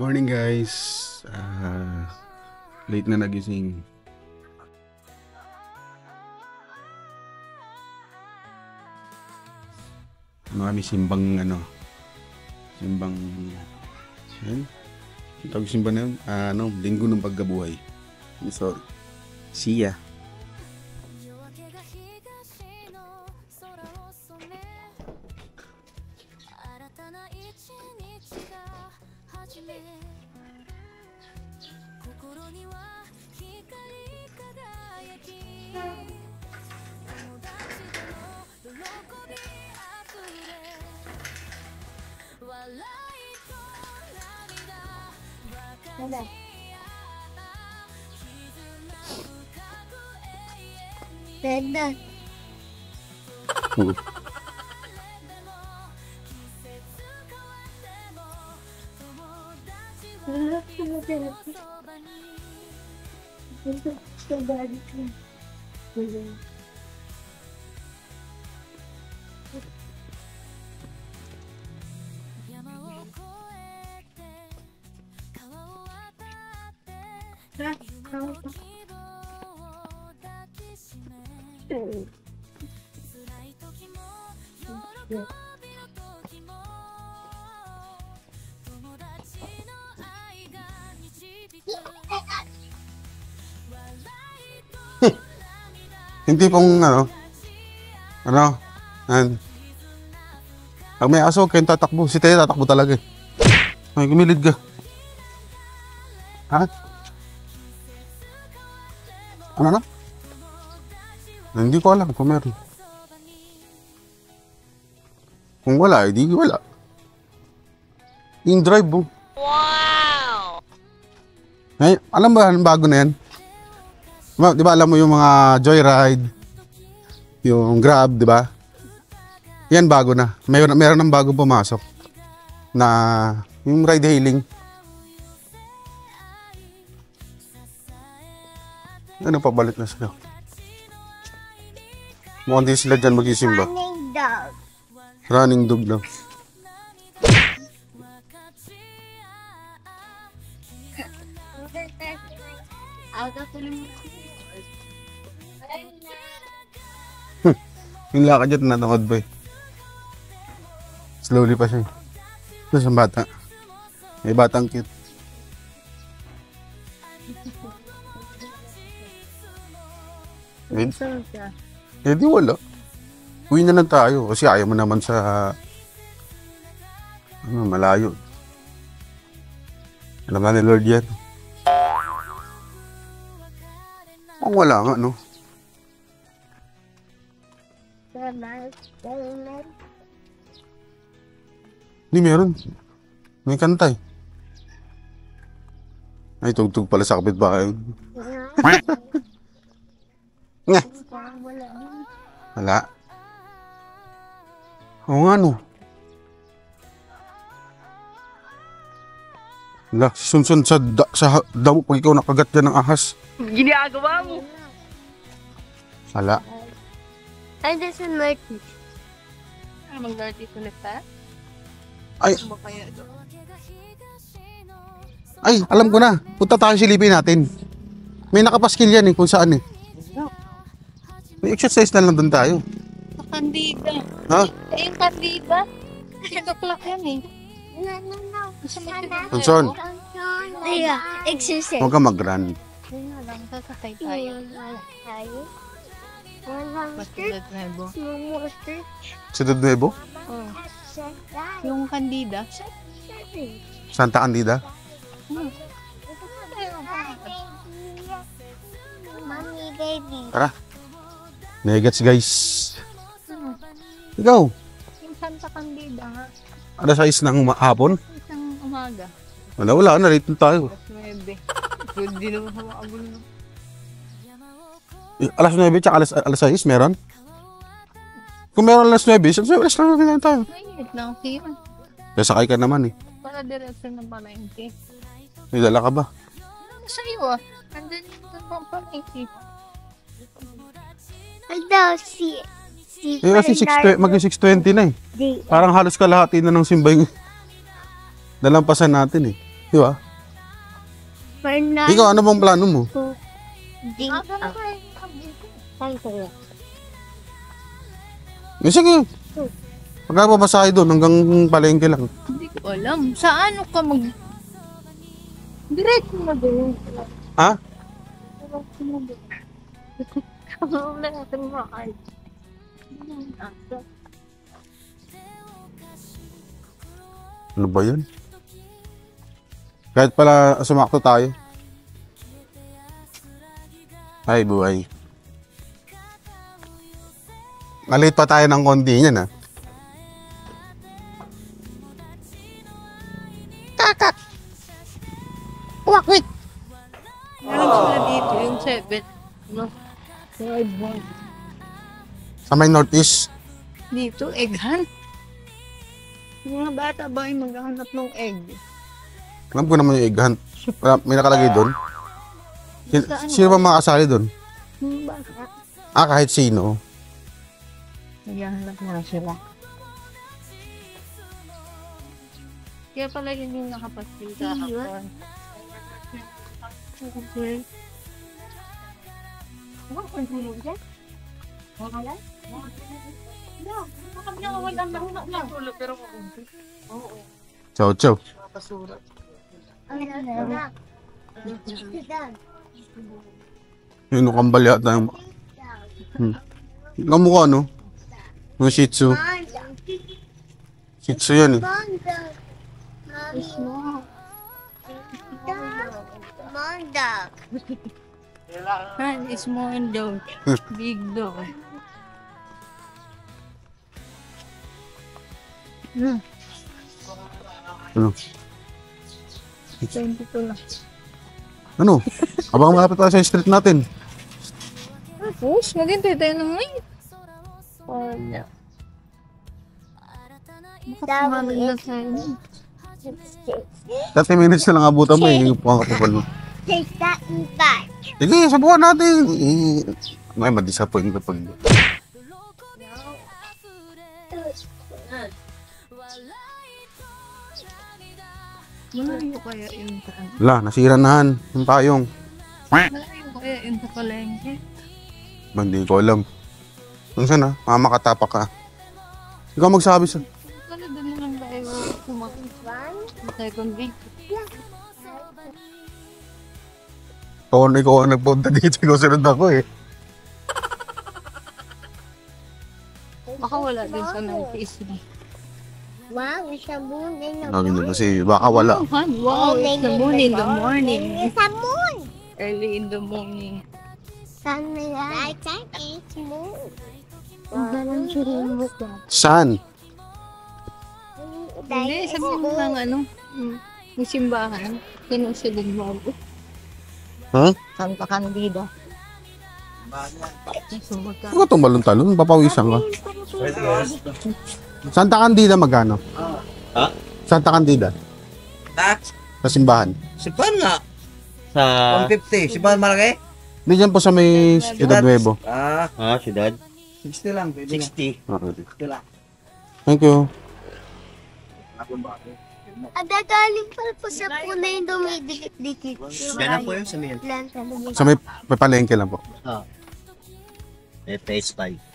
Morning guys. Late na nagising. Kami simbang simbang yan? Tawag simbang na yun? Linggo ng pagkabuhay. Sorry. Siya. Benda. Hindi pong pag may aso kayo tatakbo, si Tete tatakbo talaga eh. Ay, gumilid ka. Ha? Ano na? Hindi ko alam kung meron. Kung wala, hindi wala. In drive mo. Wow! Ay, alam ba, anong bago na yan? Di ba alam mo yung mga joyride, yung Grab, di ba? Yan bago na. Meron ng bago pumasok na yung ride hailing. Ano pabalik na sila? Mukhang di sila dyan mag-isimba. Running dog. Running dog lang. Yung lakad dyan, natakot ba eh. Slowly pa siya. Ito sa bata. May batang cute. Eh di wala. Uwi na lang tayo kasi ayaw mo naman sa malayo. Alam na ni Lord yan. Ang wala nga, no? Hindi meron. May kantay. Ay, tugtog pala sa kapitbahay. Nga. Wala. Oo nga, no? Wala, si Sunsun sa damo pag ikaw nakagat dyan ng ahas. Ginagawa mo. Wala. Ay, that's a Norty. Ano mag-Norty ulit pa? Ay, Ano kaya ito? ay, alam ko na. Punta tayo silipin natin. May nakapaskil yan eh, kung saan eh. May exercise na lang doon tayo. Sa Candida. Ha? Eh, yung Candida. 6 o'clock yan eh. Sunsun, Ay, exercise. huwag ka mag-run. Yun nga lang, sasakay tayo. Basilid Nuevo. Sa Nuevo? Oh. Yung Candida. Santa Candida? Mommy, baby. Tara. Negets guys. Ikaw, Yung Santa Candida nga. alas 6 ng hapon? Isang umaga. Wala, narito tayo. Alas 9. Good din naman sa mga abulo. Alas 9 tsaka alas 6 meron? Kung meron alas 9, alas 9 tayo. Mainit lang siya. Kaya sakay ka naman eh. Para direksyon ng palengke. May dala ka ba? Sa iyo ah. Andun yung pang palengke. Hello, si Eh kasi mag-6:20 na eh. Parang halos kalahati na ng simba yung nalampasan natin eh. Di ba? Fernando. Ikaw, ano bang plano mo? Ding. Sige. Pagkapabasahe doon hanggang palengke lang. Hindi ko alam. Sa ano ka mag... Diretso na doon. Ha? Wala natin maal. Ano ba yun? Kahit pala sumakto tayo. Ay, buhay. Malate pa tayo ng konti niyan, ha? Kakak! Wakit! Meron sila dito, yung 7. No? Sa may northeast. Dito, egg hunt. Yung mga bata ba ay maghahanap ng egg? Alam ko naman yung egg hunt. May nakalagay doon. Sino ba makasali doon? Yung bata. Kahit sino. Naghahanap na sila. Kaya pala yun yung nakapasin sa ako. Chow chow. Yun, kambal yata yung... Ang mukha, no? Yung Shih Tzu. Shih Tzu yan, eh. Manda. Han is small dog. Big dog. Ano? 22 lang. Ano? Abang malapit tayo sa street natin. Push, maghintay tayo ng may. Wala. Makasamalan na tayo. 30 minutes na lang abutan mo, eh. Yung pangkapapal mo. Take that and back. Sige, subukan natin. May ma-disappoint ka pag... Malayo kaya yung tayo. Wala, nasira na yung payong. Malayo kaya yung palengke. Hindi ko alam. Kung saan, ha? Mamakatapak ka. Ikaw magsabi sa... Kala doon na lang tayo kumain. Tayo kong big. Ikaw ang nagpunta dito. Ikaw sunod ako, eh. Baka wala din sa notice mo. Wow, it's a moon in the Sabi nila kasi baka wala. Wow, it's the moon in the morning. It's a moon. Early in the morning. Sun na yan. Right side, it's moon. Ang Saan? Hindi, sabihin mo lang ano. Yung simbahan. Sinusunod mo ako. Ha? Santa Candida. Ikaw tumalon-talon, papawisan ka. Santa Candida magkano? Ha? Santa Candida? Tax? Sa simbahan? Sipan nga. Sa... 150. Sipan malaki? Hindi dyan po sa may Ciudad Nuevo. Siyudad? 60 lang. 60. Okay. Thank you. Adagaling pala po sa puna yung dumidikit-dikit. Yan po yun sa mail. Sa may palengke lang po. Phase 5.